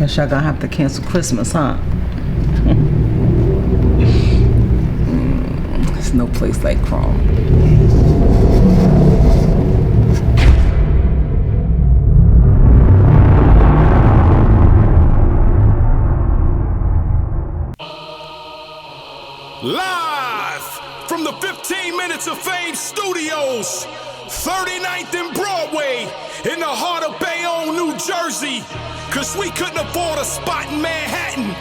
Guess y'all gonna have to cancel Christmas, huh? There's no place like Chrome. Live from the 15 Minutes of Fame studios, 39th and Broadway, in the heart of Bayonne, New Jersey, cause we couldn't afford a spot in Manhattan.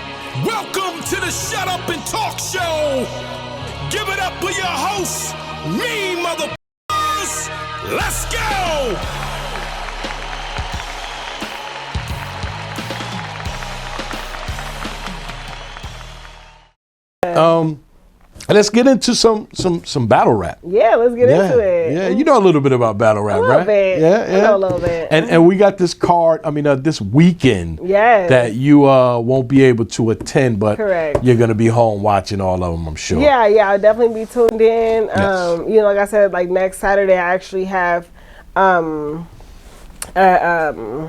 Welcome to the Shut Up and Talk Show. Give it up for your host, me motherfuckers. Let's go. Let's get into some battle rap. Yeah, let's get into it. Yeah, you know a little bit about battle rap, right? Yeah, I know a little bit. And we got this card, this weekend that you won't be able to attend, but correct. You're going to be home watching all of them, I'm sure. Yeah, I'll definitely be tuned in. Yes. Like I said, like next Saturday, I actually have, what am I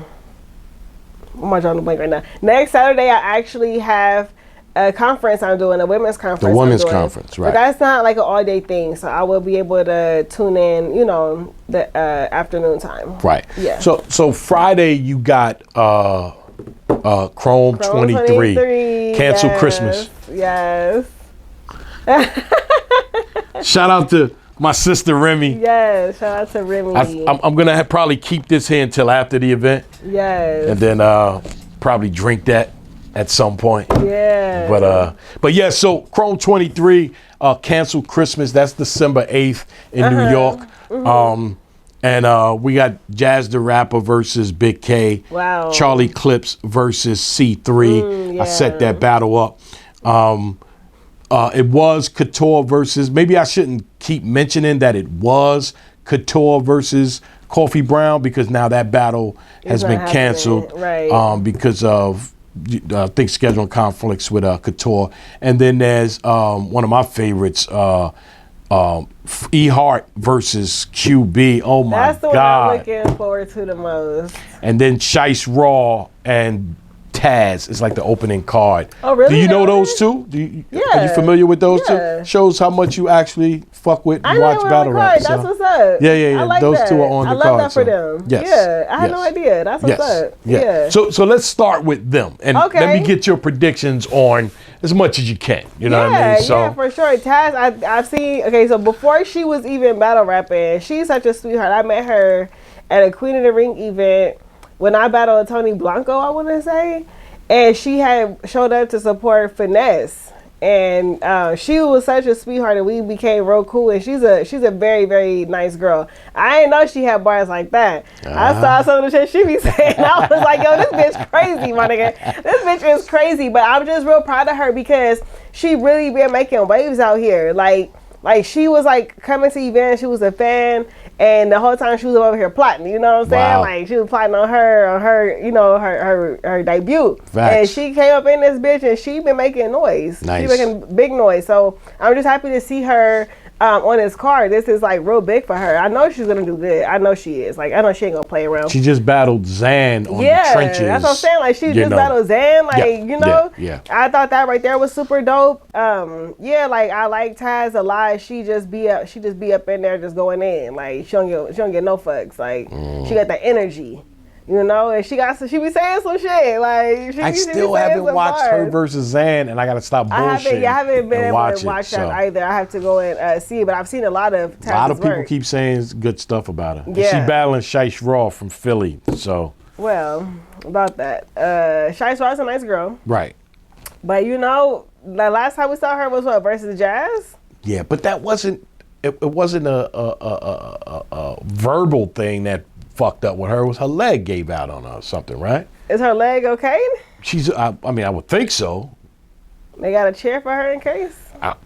drawing the blank right now? Next Saturday, I actually have a conference I'm doing, a women's conference. The women's conference, right. But that's not like an all-day thing, so I will be able to tune in, the afternoon time. Right. Yeah. So Friday you got Chrome 23. Cancel yes, Christmas. Yes. Shout out to my sister Remy. Yes, shout out to Remy. I'm going to probably keep this here until after the event. Yes. And then probably drink that at some point. Yeah. But yeah, so Chrome 23, Cancel Christmas. That's December 8th in New York. Mm-hmm. And we got Jazz the Rapper versus Big K. Wow. Charlie Clips versus C3. I set that battle up. It was Couture versus, maybe I shouldn't keep mentioning that it was Couture versus Coffee Brown, because now that battle has been canceled. Right. Because of I think scheduling conflicts with Couture. And then there's one of my favorites, Hart versus QB. Oh my God. That's the one I'm looking forward to the most. And then Shie Raw and Taz is like the opening card. Oh, really? Do you know those two? Are you familiar with those two? Shows how much you actually fuck with and watch battle rap. That's what's up. Yeah. I like those that. two are on the card. I love that for them. Yes. Yeah, I had no idea. That's what's up. Yeah. So let's start with them. And let me get your predictions on as much as you can. You know what I mean? So, yeah, for sure. Taz, I've seen, so before she was even battle rapping, she's such a sweetheart. I met her at a Queen of the Ring event when I battled Tony Blanco, I want to say. And she had showed up to support Finesse, and she was such a sweetheart, and we became real cool. And she's a very, very nice girl. I didn't know she had bars like that. I saw some of the shit she be saying. I was like, yo, this bitch crazy, my nigga. This bitch is crazy. But I'm just real proud of her because she really been making waves out here. Like she was like coming to events. She was a fan. And the whole time she was over here plotting, you know what I'm saying? Wow. Like she was plotting on her, her debut. Facts. And she came up in this bitch and she been making noise. Nice. She making big noise. So I'm just happy to see her on this card. This is like real big for her. I know she's gonna do good. I know she is. Like I know she ain't gonna play around. she just battled Zan on the trenches. Yeah, that's what I'm saying. Like she just battled Zan. Like Yeah. I thought that right there was super dope. Like I like Taz a lot. She just be up in there just going in. Like she don't get no fucks. Like she got the energy. And she be saying some shit. Like I still haven't watched her versus Zan, and I gotta stop bullshitting. I haven't been able to watch that so. either. I have to go and see it, but I've seen a lot of Taz's A lot of people work. keep saying good stuff about her. Yeah. She battling Shie Raw from Philly, so. Well, about that. Shie Raw's a nice girl. Right. But the last time we saw her was what, versus Jazz? Yeah, but that wasn't, it wasn't a verbal thing that fucked up with her. It was her leg gave out on her or something, right? Is her leg okay? She's, I would think so. They got a chair for her in case? I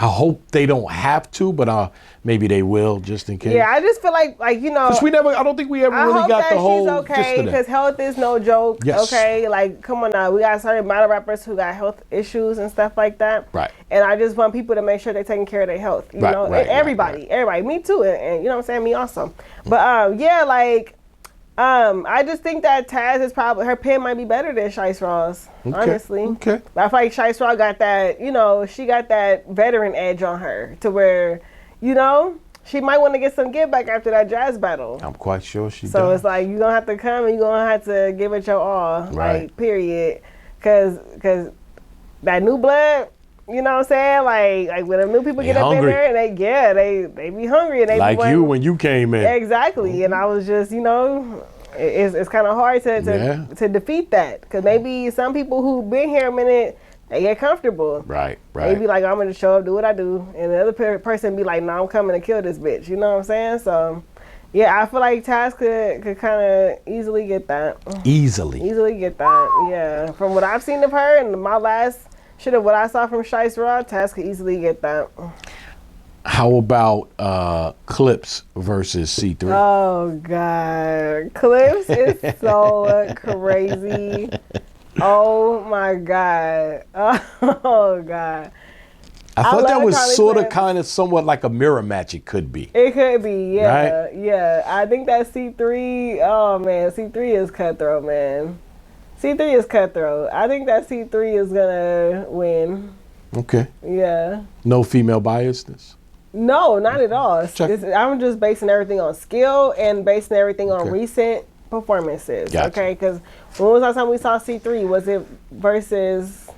hope they don't have to, but maybe they will just in case. Yeah, I just feel like Because I don't think we ever really got the whole. I hope that she's okay, because health is no joke. Yes. Okay, like come on now, we got certain battle rappers who got health issues and stuff like that. Right. And I just want people to make sure they're taking care of their health. You know, and everybody, me too, and you know what I'm saying, me also. But I just think that Taz is probably, her pen might be better than Shie Raw's, honestly. Okay. But I feel like Shie Raw got that, you know, she got that veteran edge on her to where, you know, she might want to get some give back after that jazz battle. I'm quite sure she does. So it's like, you're going to have to come and you're going to have to give it your all, Right. like, period. Because that new blood, you know what I'm saying? Like when the new people get up in hungry. there and they be hungry and they like be you when you came in. Exactly, and I was just, you know, it's kind of hard to defeat that because maybe some people who been here a minute, they get comfortable. Right. They be like, I'm gonna show up, do what I do, and the other person be like, no, I'm coming to kill this bitch. You know what I'm saying? So, yeah, I feel like Taz could kind of easily get that. Easily get that. Yeah, from what I've seen of her and my last. What I saw from Shie Raw, Taz could easily get that. How about Clips versus C3? Oh, God. Clips is so crazy. Oh, my God. Oh, God. I thought that was Charlie sort of Clips. kind of somewhat like a mirror match. It could be. It could be, yeah. Right? Yeah. I think that C3, oh, man, C3 is cutthroat, man. C3 is cutthroat. I think that C3 is going to win. Okay. Yeah. No female biasness? No, not at all. I'm just basing everything on skill and basing everything on recent performances. Gotcha. Okay, because when was the last time we saw C3? Was it versus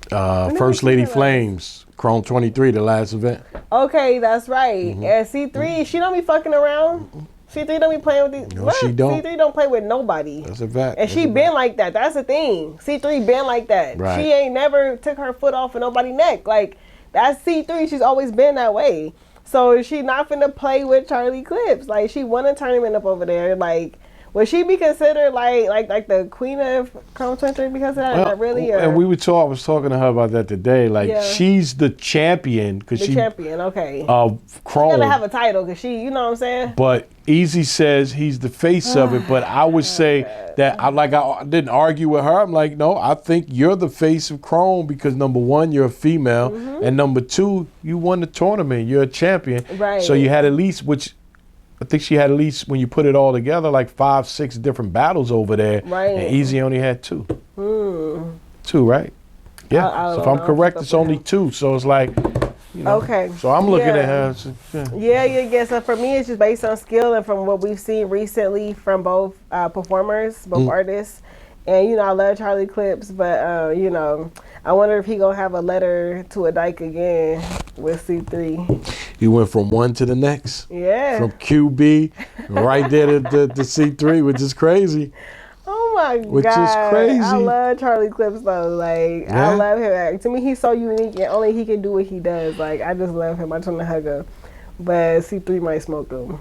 First Lady Flames, Chrome 23, the last event. Okay, that's right. And C3, she don't be fucking around. C3 don't be playing with these. No, she don't. C3 don't play with nobody. That's a fact. And she been like that. That's the thing. C3 been like that. Right. She ain't never took her foot off of nobody's neck. Like, that's C3. She's always been that way. So she not finna play with Charlie Clips. Like, she won a tournament up over there. Like, would she be considered like the queen of Chrome 23 because of that? Not really? Or? And I was talking to her about that today. Like, she's the champion. Champion, okay. Of Chrome. She gotta have a title because she, you know what I'm saying? But Easy says he's the face of it. But I would say that I didn't argue with her. I'm like, no, I think you're the face of Chrome because number one, you're a female. And number two, you won the tournament. You're a champion. Right. So you had at least, I think she had at least, when you put it all together, like 5-6 different battles over there. Right. And Easy only had 2. 2, right? Yeah. I So if I'm correct, it's only 2. So it's like, you know. Okay. So I'm looking at her. So, Yeah. So for me, it's just based on skill and from what we've seen recently from both performers, both artists. And, you know, I love Charlie Clips, but, you know, I wonder if he going to have a letter to a dyke again with C3. He went from one to the next. Yeah. From QB right there to C3, which is crazy. Oh, my God. Which is crazy. I love Charlie Clips, though. Like, I love him. To me, he's so unique, and only he can do what he does. Like, I just love him. I just want to hug him. But C3 might smoke him.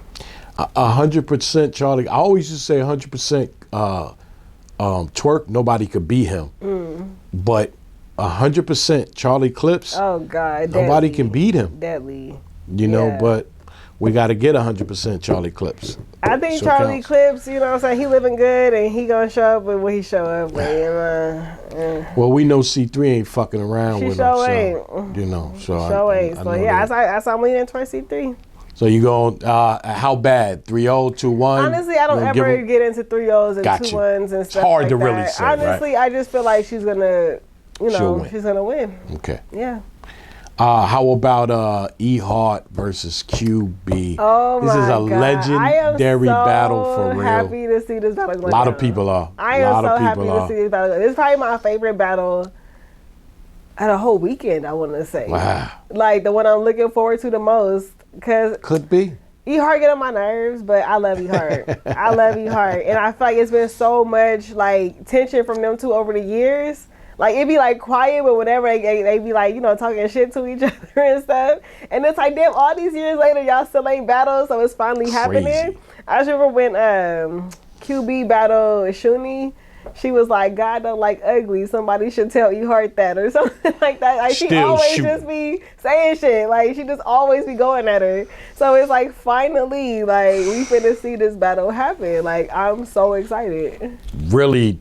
100% Charlie. I always used to say 100% Twerk, nobody could beat him. But 100% Charlie Clips, Oh, God. nobody deadly. can beat him. Deadly. You know, but we got to get 100% Charlie Clips. I think So Charlie counts. Clips, you know what I'm saying, he living good and he gonna show up when he show up. But, Well, we know C3 ain't fucking around She with sure him. So, ain't. you know, so show I ain't. know So yeah, that. I'm leaning towards C3. So you going, how bad? 3-0, 2-1? Honestly, I don't You gonna give ever him- get into 3-0s and Got you. 2-1s and stuff hard like to that. really say, right? Honestly, I just feel like she's gonna, you She'll know, win. she's gonna win. Okay. Yeah. How about Hart versus QB? Oh This my is a God. legendary battle for I am so real. happy to see this battle A going lot down. of people are. I A am lot so of happy people to are. see this battle. This is probably my favorite battle of the whole weekend, I want to say. Wow. Like the one I'm looking forward to the most because Could be. Hart get on my nerves, but I love Hart. I love Hart, and I feel like it's been so much like tension from them two over the years. Like it'd be like quiet, but whenever they be like, you know, talking shit to each other and stuff, and it's like, damn, all these years later, y'all still ain't battled, so it's finally happening. I just remember when QB battled Shuni. She was like, God don't like ugly. Somebody should tell Hart that or something like that. Like she Still always shooting. just be saying shit. Like she just always be going at her. So it's like finally, like we finna see this battle happen. Like I'm so excited. Really,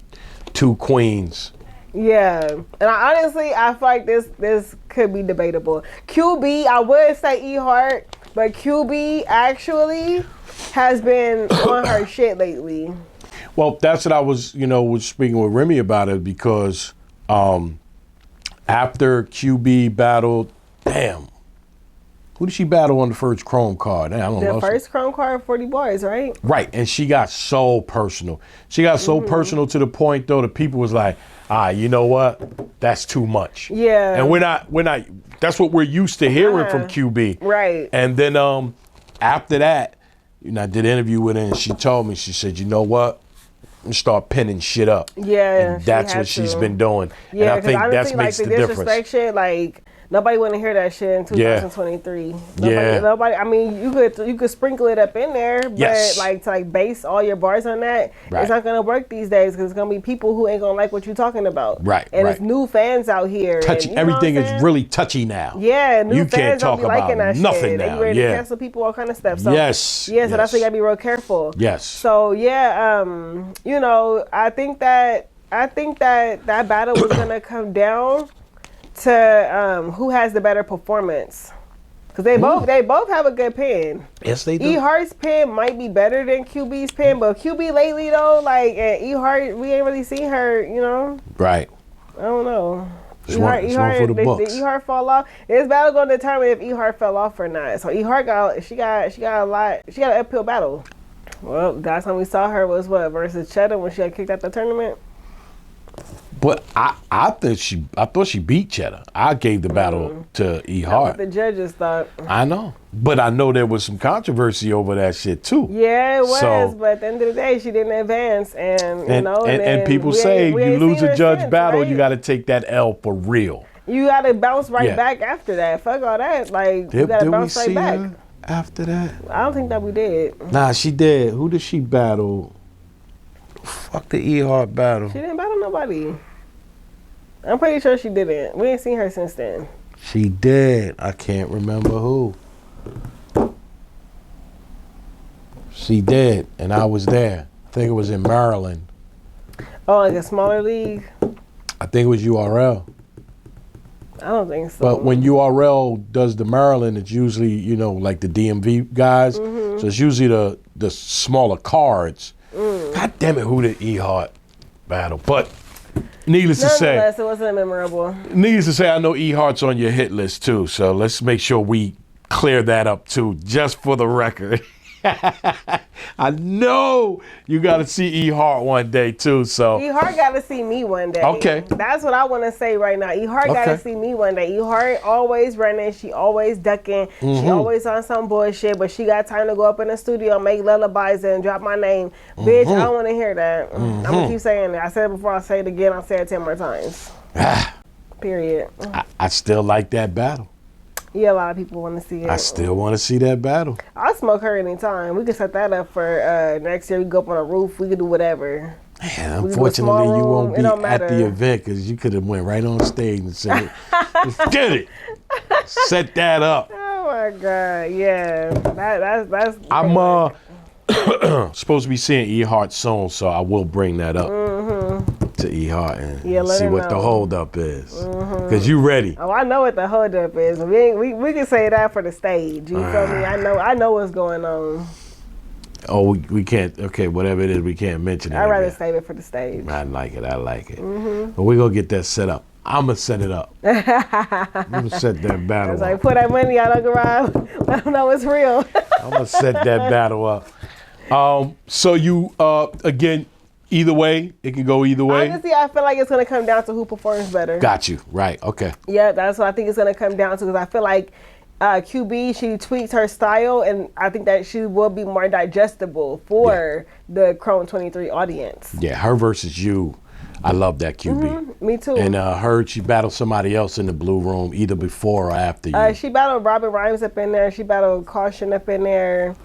two queens. Yeah, and I feel like this could be debatable. QB, I would say Hart, But QB actually has been on her shit lately. Well, that's what I was, was speaking with Remy about it because after QB battled, who did she battle on the first Chrome card? Damn, The first Chrome card, 40 boys, right? Right, and she got so personal. She got so personal to the point, though, the people was like, you know what? That's too much. Yeah. And we're not, that's what we're used to hearing from QB. Right. And then after that, I did an interview with her, and she told me, she said, you know what? I'm gonna start pinning shit up. Yeah. And that's what she's been doing. Yeah, and I think honestly, that makes the the disrespect difference. shit, like, nobody want to hear that shit in 2023. Nobody. I mean, you could sprinkle it up in there, but Yes. to base all your bars on that, Right. it's not gonna work these days because it's gonna be people who ain't gonna like what you're talking about. Right, And right. it's new fans out here. Touchy, and, you know what everything I'm is saying? really touchy now. Yeah, new You fans can't don't talk be liking about that nothing shit. now. They ready Yeah. to cancel people, all kind of stuff. So, Yes, Yeah, so that's why you yes. gotta be real careful. Yes. So yeah, I think that that battle was gonna come down to who has the better performance. Because they both have a good pen. Yes, they do. E Hart's pen might be better than QB's pen, but QB lately though, and E Hart, we ain't really seen her. Right. I don't know. It's one for the books. Did E Hart fall off? This battle gonna determine if E Hart fell off or not. So E Hart got an uphill battle. Well, last time we saw her was versus Cheddar when she got kicked out the tournament. But I thought she beat Cheddar. I gave the battle to E Hart. That's what the judges thought. I know, but I know there was some controversy over that shit too. Yeah, it was. So- But at the end of the day, she didn't advance, and And people say you lose a judge battle, you got to take that L for real. You got to bounce right Yeah. back after that. Fuck all that. Like you Did, got to did we bounce right see back. her after that? I don't think that we did. Nah, she did. Who did she battle? Fuck the E Hart battle. She didn't battle nobody. I'm pretty sure she didn't. We ain't seen her since then. She did. I can't remember who. She did, and I was there. I think it was in Maryland. Oh, like a smaller league? I think it was URL. I don't think so. But when URL does the Maryland, it's usually, like the DMV guys. Mm-hmm. So it's usually the smaller cards. God damn it, who did E Hart battle? But needless to say, nonetheless, it wasn't memorable. I know E Hart's on your hit list too. So let's make sure we clear that up too, just for the record. I know you got to see E Hart one day too. So E Hart got to see me one day. Okay. That's what I want to say right now. E Hart got to Okay. see me one day. E Hart always running. She always ducking. She always on some bullshit, but she got time to go up in the studio, make lullabies and drop my name. Bitch, I don't want to hear that. I'm going to keep saying it. I said it before, I'll say it again. I'll say it 10 more times. Period. I still like that battle. Yeah, a lot of people want to see it. I still want to see that battle. I'll smoke her anytime. We can set that up for next year. We can go up on a roof. We can do whatever. Man, We do a small unfortunately, you won't room, it be don't at the matter. event because you could have went right on stage and said, "Let's get it, set that up." Oh my God, yeah. That's I'm supposed to be seeing E Hart soon, so I will bring that up to E Hart and let see her what the know. holdup is. Because you ready. Oh, I know what the holdup is. We can say that for the stage. You feel me? I know what's going on. Oh, we can't. Okay, whatever it is, we can't mention it. I'd rather again. save it for the stage. I like it. But we're gonna get that set up. I'm gonna set it up. I'm gonna set that battle It's up. like, put that money out on the garage. Let them know it's real. I'm gonna set that battle up. So you again, either way, it can go either way. Honestly, I feel like it's going to come down to who performs better. Got you. Right. Okay. Yeah, that's what I think it's going to come down to, because I feel like QB, she tweaks her style, and I think that she will be more digestible for the Chrome 23 audience. Yeah, her versus you. I love that QB. Me too. And heard she battled somebody else in the blue room either before or after you. She battled Robin Rhymes up in there. She battled Caution up in there.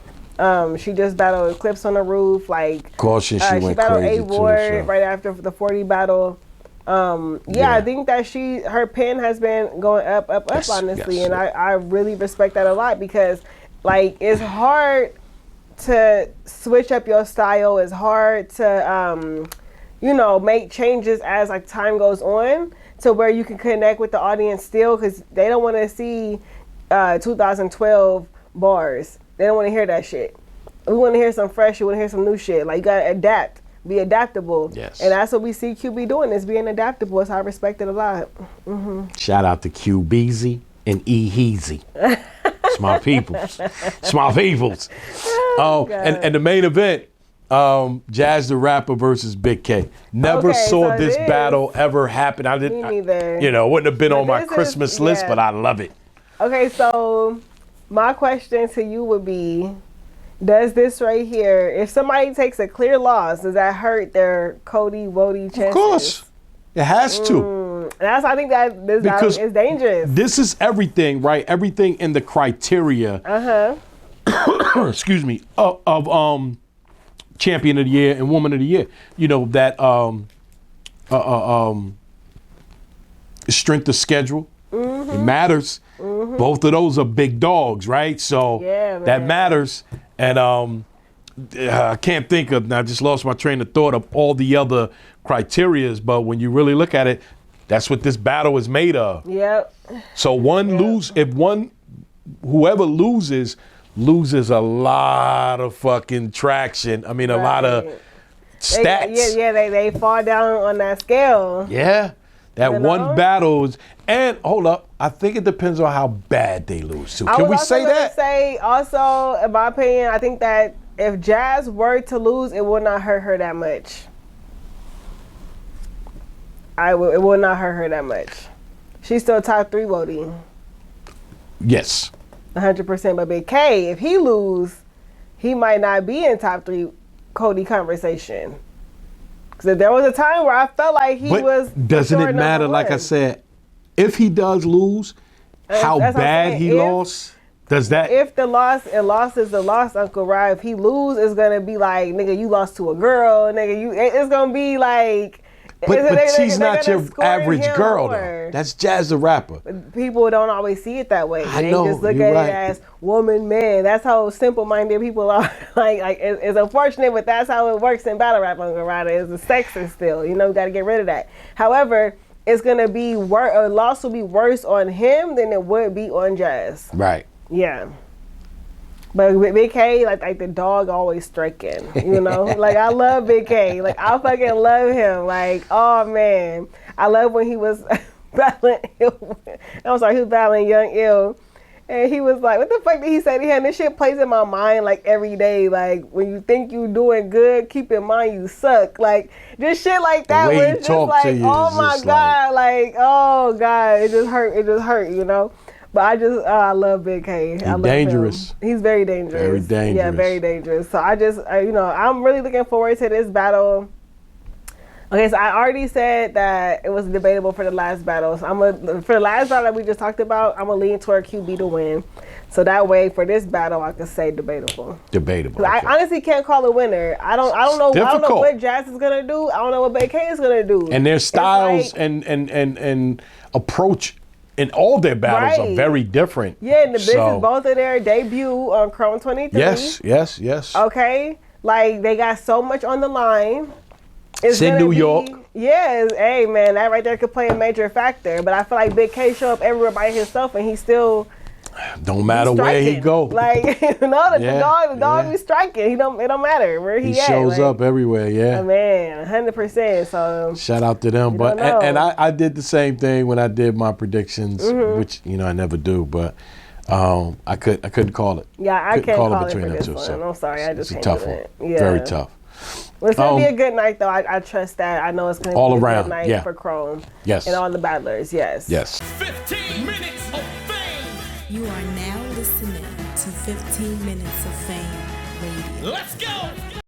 She just battled Eclipse on the Roof. Caution, she went battled crazy A Ward too. So. right after the 40 battle. I think that her pen has been going up, Yes, honestly, yes. and I really respect that a lot, because it's hard to switch up your style. It's hard to make changes as time goes on, to where you can connect with the audience still, because they don't want to see 2012 bars. They don't want to hear that shit. We want to hear some fresh. We want to hear some new shit. Like, you gotta adapt, be adaptable. Yes. And that's what we see QB doing, is being adaptable. So I respect it a lot. Shout out to Q Beezy and E Heezy. It's my peoples. It's my peoples. And the main event, Jazz the Rapper versus Big K. Never saw this battle ever happen. I didn't. Me neither. You know, it wouldn't have been on my Christmas list, but I love it. Okay, so my question to you would be, does this right here, if somebody takes a clear loss, does that hurt their Cody Wody chances? Of course. It has to. That's, I think that this battle is dangerous. This is everything, right? Everything in the criteria. Excuse me. Of Champion of the Year and Woman of the Year. You know that strength of schedule. It matters. Both of those are big dogs, right? So that matters. And I can't think of, I just lost my train of thought of all the other criterias, but when you really look at it, that's what this battle is made of. Yep. So whoever loses a lot of fucking traction. I mean, a lot of stats. They fall down on that scale. Yeah. That one battle is, and hold up, I think it depends on how bad they lose too. Can we say that? Say also, in my opinion, I think that if Jazz were to lose, it would not hurt her that much. It would not hurt her that much. She's still top 3 Wody. Yes. 100%. But Big K, if he lose, he might not be in top 3 Cody conversation. Because there was a time where I felt like he was. Doesn't it matter? Like I said, if he does lose, how bad he lost. Does that? If the loss is the loss, Uncle Rod. If he lose, it's gonna be like, nigga, you lost to a girl, nigga. It's gonna be like. But she's not your average girl, though. That's Jazz the Rapper. People don't always see it that way. I know, they just look at it as woman, man. That's how simple-minded people are. like it's unfortunate, but that's how it works in battle rap. Uncle Rod is a sexist still. You know, we got to get rid of that. However, it's gonna be a loss will be worse on him than it would be on Jazz. Right. Yeah. But Big K, like the dog always striking, you know? Like, I love Big K. Like, I fucking love him. Like, oh, man. I love when he was battling he was battling Young Ill. And he was like, what the fuck did he say to him? This shit plays in my mind, like, every day. Like, when you think you doing good, keep in mind you suck. Like, just shit like that. Where it's just like, oh, my God. Like, oh, God. It just hurt, you know? But I love Big K. He's dangerous. He's very dangerous. Very dangerous. Yeah, very dangerous. So I'm really looking forward to this battle. Okay, so I already said that it was debatable for the last battle. So for the last battle that we just talked about, I'm gonna lean toward QB to win. So that way, for this battle, I could say debatable. Debatable. Okay. I honestly can't call a winner. I don't know. Difficult. I don't know what Jazz is gonna do. I don't know what Big K is gonna do. And their styles and approach in all their battles are very different. Yeah, and this is both of their debut on Chrome 23. Yes. Okay, like they got so much on the line. It's in New York. Yes, hey man, that right there could play a major factor. But I feel like Big K show up everywhere by himself, and he still don't matter where he go. Like the dog be striking. It don't matter where he at. He shows up everywhere. Yeah, man, 100%. So shout out to them. But and I did the same thing when I did my predictions, which I never do. But I couldn't call it. Yeah, I can't call it between them two. So I'm sorry, I just it's a tough one. Yeah. Very tough. Well, it's going to be a good night, though. I trust that. I know it's going to be a good night for Chrome. Yes. And all the battlers, yes. 15 minutes of fame. You are now listening to 15 Minutes of Fame Radio. Let's go.